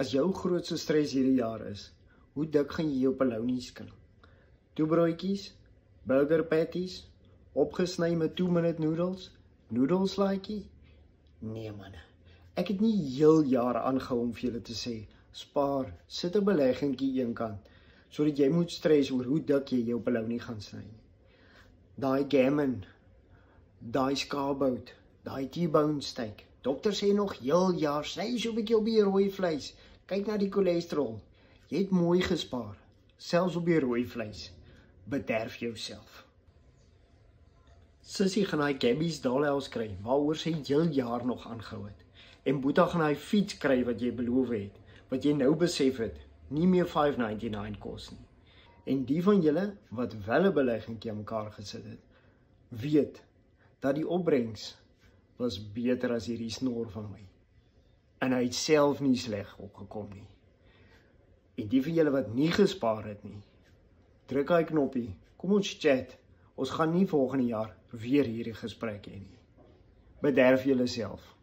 As jou grootste stres hierdie jaar is, hoe dik gaan jy jou polonies kan? Toebroodjies, burger patties, opgesny met 2-minute noodles, noedelslaaitjie? Nee manne, ek het nie heel jaar aangehou om vir julle te sê, spaar, sit 'n beleggingkie eenkant, sodat jy moet stres oor hoe dik jy jou polonie gaan sny. Daai gammon, daai skaapbout, daai T-bone steak. Dokter sê nog heel jaar, sny so 'n bietjie op die rooi vleis. Kyk na die cholesterol. Jy het mooi gespaar, selfs op die rooi vleis. Bederf jouself. Sissie gaan hy Gabby's Dollhouse kry, waaroor sy heel jaar nog aangehou het. En Boeta gaan hy fiets kry wat jy beloof het, wat jy nou besef het, nie meer $5.99 kos nie. En die van julle wat wel 'n beleggingkie aan mekaar gesit het, weet dat die opbrengs was beter as hierdie snor van my. En hy het self nie sleg opgekom nie. En die van julle wat nie gespaar het nie, druk hy knoppie, kom ons chat, ons gaan nie volgende jaar weer hierdie gesprek hê nie. Bederf julle self.